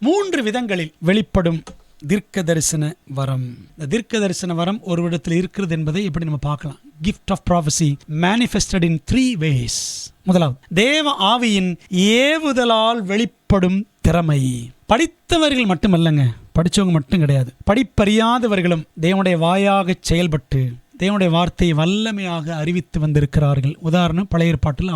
3 விதங்களில் வெளிப்படும் தீர்க்க தரிசன வரம். இந்த தீர்க்க தரிசன வரம் ஒரு இடத்தில் இருக்கிறது என்பதை எப்படி நம்ம பார்க்கலாம். gift of prophecy manifested in 3 ways. முதலாவது, தேவ ஆவியின் ஏவுதலால் வெளிப்படும் திறமை. படித்தவர்கள் மட்டுமல்லங்க, படித்தவங்க மட்டும் கிடையாது, படிப்பறியாதவர்களும் தேவனுடைய வாயாக செயல்பட்டு தேவனுடைய வார்த்தையை வல்லமையாக அறிவித்து வந்திருக்கிறார்கள். உதாரணம், பழைய ஏற்பாட்டில்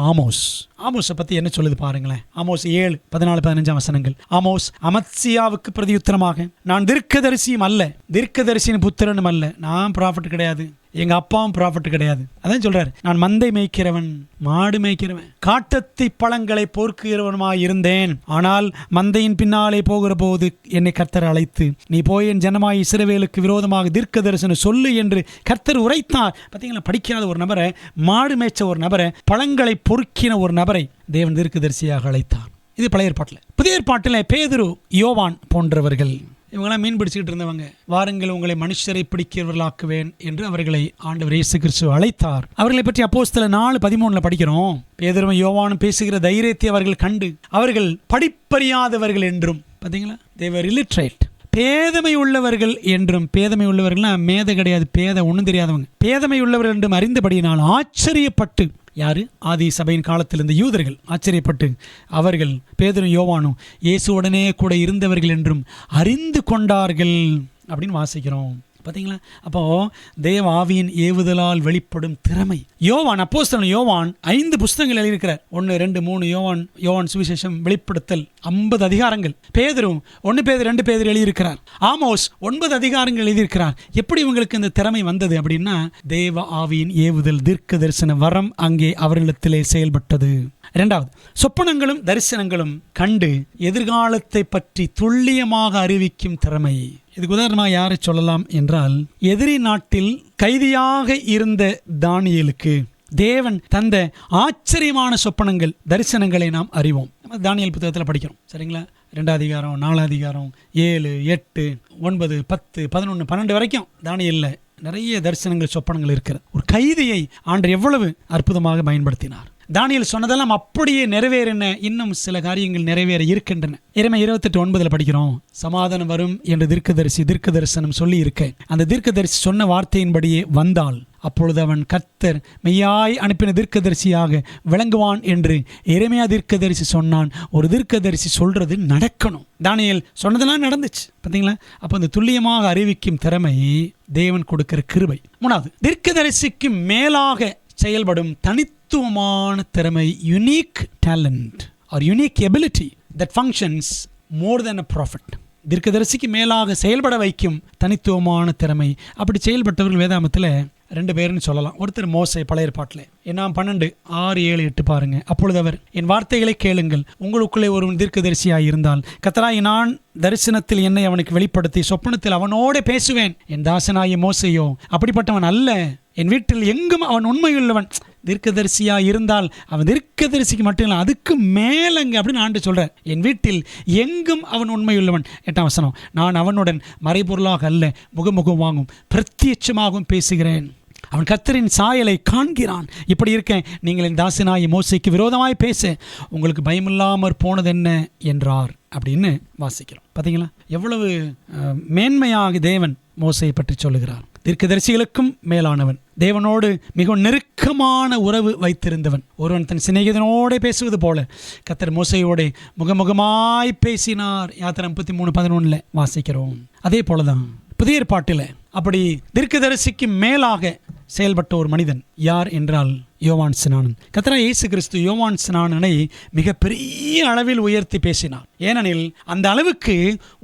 ஆமோஸை பற்றி என்ன சொல்லுது பாருங்களேன். ஆமோஸ் 7:14-15 வசனங்கள். ஆமோஸ் அமத்சியாவுக்கு பிரதியுத்தரமாக, நான் தீர்க்கதரிசியும் அல்ல, தீர்க்கதரிசியின் புத்திரனும் அல்ல, நான் ப்ராஃபட் கிடையாது, எங்க அப்பாவும் ப்ராஃபட் கிடையாது. அதான் சொல்றாரு, நான் மந்தை மேய்க்கிறவன், மாடு மேய்க்கிறவன், காட்டத்தி பழங்களை போர்க்கிறவனுமாய் இருந்தேன். ஆனால் மந்தையின் பின்னாலே போகிற போது என்னை கர்த்தர் அழைத்து, நீ போய் என் ஜனமாய் இஸ்ரவேலுக்கு விரோதமாக தீர்க்க தரிசனம் சொல்லு என்று கர்த்தர் உரைத்தார். பார்த்தீங்களா, படிக்காத ஒரு நபரை, மாடு மேய்ச்ச ஒரு நபரை, பழங்களை பொறுக்கின ஒரு நபரை தேவன் தீர்க்கதரிசியாக அழைத்தார். இது பழைய ஏற்பாட்டில். புதிய ஏற்பாட்டில் பேதுரு, யோவான் போன்றவர்கள், இவங்களாம் மீன் பிடிச்சிக்கிட்டு இருந்தவங்க. வாருங்கள், உங்களை மனுஷரை பிடிக்கிறவர்களாக்குவேன் என்று அவர்களை ஆண்டவர் இயேசு கிறிஸ்து அழைத்தார். அவர்களை பற்றி அப்போஸ்தலர் 4:13 படிக்கிறோம். பேதுருவும் யோவானும் பேசுகிற தைரியத்தை அவர்கள் கண்டு, அவர்கள் படிப்பறியாதவர்கள் என்றும், பார்த்தீங்களா, they were illiterate, பேதமை உள்ளவர்கள் என்றும், பேதமை உள்ளவர்கள்னா மேதை கிடையாது, ஒன்றும் தெரியாதவங்க, பேதமை உள்ளவர்கள் என்றும் அறிந்தபடியினால் ஆச்சரியப்பட்டு, யாரு, ஆதி சபையின் காலத்தில் இருந்த யூதர்கள் ஆச்சரியப்பட்டு, அவர்கள் பேதுரும் யோவானும் இயேசுவுடனே கூட இருந்தவர்கள் என்றும் அறிந்து கொண்டார்கள் அப்படின்னு வாசிக்கிறோம். பார்த்தீங்களா, அப்போ தேவ ஆவியின் ஏவுதலால் வெளிப்படும் திறமை. யோவான், அப்போஸ்தலன் யோவான் 5 புஸ்தகங்கள் எழுதியிருக்கிறார். 1, 2, 3 யோவான் சுவிசேஷம், வெளிப்படுத்தல் 50 அதிகாரங்கள். பேதுரும் 1 பேதுரு 2 பேதுரு எழுதியிருக்கிறார். ஆமோஸ் 9 அதிகாரங்கள் எழுதியிருக்கிறார். எப்படி இவங்களுக்கு இந்த திறமை வந்தது அப்படின்னா, தேவ ஆவியின் ஏவுதல், தீர்க்க தரிசன வரம் அங்கே அவர்களிடத்திலே செயல்பட்டது. 2வது, சொப்பனங்களும் தரிசனங்களும் கண்டு எதிர்காலத்தை பற்றி துல்லியமாக அறிவிக்கும் திறமை. இதுக்கு உதாரணமாக யாரை சொல்லலாம் என்றால், எதிரி நாட்டில் கைதியாக இருந்த தானியேலுக்கு தேவன் தந்த ஆச்சரியமான சொப்பனங்கள், தரிசனங்களை நாம் அறிவோம். நம்ம தானியேல் புத்தகத்தில் படிக்கிறோம், சரிங்களா. 2 அதிகாரம், 4 அதிகாரம், 7, 8, 9, 10, 11, 12 வரைக்கும் தானியேல்ல நிறைய தரிசனங்கள், சொப்பனங்கள் இருக்கிறது. ஒரு கைதியை ஆண்டவர் எவ்வளவு அற்புதமாக பயன்படுத்தினார். தானியேல் சொன்னதெல்லாம் அப்படியே நிறைவேறின, இன்னும் சில காரியங்கள் நிறைவேற இருக்கின்றன. எரேமியா 28:9 படிக்கிறோம், சமாதானம் வரும் என்று தீர்க்க தரிசனம் சொல்லி இருக்க, அந்த தீர்க்கதரிசி சொன்ன வார்த்தையின்படியே வந்தால் அப்பொழுது அவன் கர்த்தர் மெய்யாய் அனுப்பின தீர்க்கதரிசியாக விளங்குவான் என்று எரேமியா தீர்க்கதரிசி சொன்னான். ஒரு தீர்க்கதரிசி சொல்றது நடக்கணும். தானியேல் சொன்னதெல்லாம் நடந்துச்சு. பார்த்தீங்களா, அப்போ அந்த துல்லியமாக அறிவிக்கும் திறமை தேவன் கொடுக்கிற கிருபை. 3வது, தீர்க்கதரிசிக்கு மேலாக செயல்படும் தனித்துவமான திறமை, unique talent R unique ability that functions more than a prophet. தீர்க்கதரிசிக்கு மேலாக செயல்பட வைக்கும் தனித்துவமான திறமை. அப்படி செயல்பட்டவர்கள் வேதாமத்தில் 2 பேர்னு சொல்லலாம். ஒருத்தர் மோசே, பழைய ஏற்பாட்டில். என்னாம் 12, 6, 7, 8 பாருங்க. அப்பொழுது அவர், என் வார்த்தைகளை கேளுங்கள், உங்களுக்குள்ளே ஒரு தீர்க்கதரிசியாய் இருந்தால் கர்த்தராகிய நான் தரிசனத்தில் என்னை அவனுக்கு வெளிப்படுத்தி சொப்பனத்தில் அவனோட பேசுவேன். என் தாசனாகிய மோசேயோ அப்படிப்பட்டவன் அல்ல, என் வீட்டில் எங்கும் அவன் உண்மையுள்ளவன். தீர்க்கதரிசியா இருந்தால் அவன் தீர்க்கதரிசிக்கு மட்டும் இல்லை, அதுக்கு மேலங்க அப்படின்னு ஆண்டு சொல்றார். என் வீட்டில் எங்கும் அவன் உண்மையுள்ளவன். 8ஆம் வசனம், நான் அவனுடன் மறைபொருளாக அல்ல, முகமுகமாகவும் பிரத்யட்சமாகவும் பேசுகிறேன். அவன் கர்த்தரின் சாயலை காண்கிறான். இப்படி இருக்கேன், நீங்கள் என் தாசனாகிய மோசேக்கு விரோதமாய் பேச உங்களுக்கு பயமில்லாமற் போனது என்ன என்றார் அப்படின்னு வாசிக்கிறோம். பார்த்தீங்களா, எவ்வளவு மேன்மையாக தேவன் மோசையை பற்றி சொல்லுகிறார். தீர்க்கதரிசிகளுக்கும் மேலானவன், தேவனோடு மிகவும் நெருக்கமான உறவு வைத்திருந்தவன். ஒருவன் தன் சிநேகிதனோடு பேசுவது போல கர்த்தர் மோசையோடு முகமுகமாய் பேசினார். யாத்திரை 33:11 வாசிக்கிறோம். அதே போலதான் புதிய ஏற்பாட்டில் அப்படி தீர்க்கதரிசிக்கு மேலாக செயல்பட்ட ஒரு மனிதன் யார் என்றால் யோவான் ஸ்நானன். கர்த்தராகிய இயேசு கிறிஸ்து யோவான் ஸ்நானனை மிக பெரிய அளவில் உயர்த்தி பேசினார். ஏனெனில் அந்த அளவுக்கு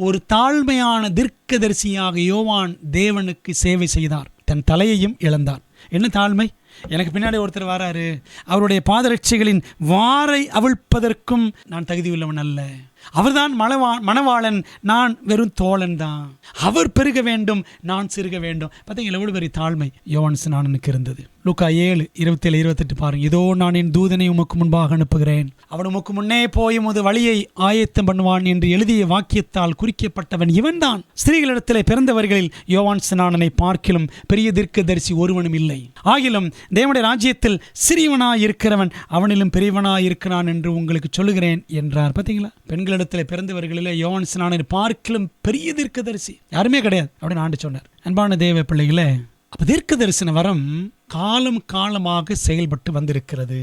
ஒரு தாழ்மையான தீர்க்கதரிசியாக யோவான் தேவனுக்கு சேவை செய்தார். தன் தலையையும் இழந்தார். என்ன தாழ்மை? எனக்கு பின்னாடி ஒருத்தர் வராரு, அவருடைய பாதரட்சிகளின் வாரை அவிழ்ப்பதற்கும் நான் தகுதியுள்ளவன் அல்ல. அவர்தான் மணவாளன், நான் வெறும் தோழன் தான். அவர் பெருக வேண்டும், நான் சிறுக வேண்டும். பார்த்தீங்களா எவ்வளவு பெரிய தாழ்மை யோவான் ஸ்நானனுக்கு இருந்தது. லூக்கா 7:27-28 பாருங்க. இதோ நான் என் தூதனை உமக்கு முன்பாக அனுப்புகிறேன், அவன் உமக்கு முன்னே போய் உமது வழியை ஆயத்தம் பண்ணுவான் என்று எழுதிய வாக்கியத்தால் குறிக்கப்பட்டவன் இவன்தான். ஸ்திரீகளிடத்தில் பிறந்தவர்களில் யோவான் ஸ்நானனை பார்க்கிலும் பெரிய தீர்க்கதரிசி ஒருவனும் இல்லை. ஆகிலும் தேவனுடைய ராஜ்யத்தில் சிறியவனாய் இருக்கிறவன் அவனிலும் பெரியவனாய் இருக்கிறான் என்று உங்களுக்கு சொல்லுகிறேன் என்றார். பார்த்தீங்களா, பெண்கள் உங்களிடத்தில் பிறந்தவர்களில் யோவான் ஸ்நானனை பார்க்கிலும் பெரிய தீர்க்கதரிசி யாருமே கிடையாது அப்படின்னு ஆண்டு சொன்னார். அன்பான தேவ பிள்ளைகளே, அப்ப தீர்க்க தரிசன வரம் காலம் காலமாக செயல்பட்டு வந்திருக்கிறது.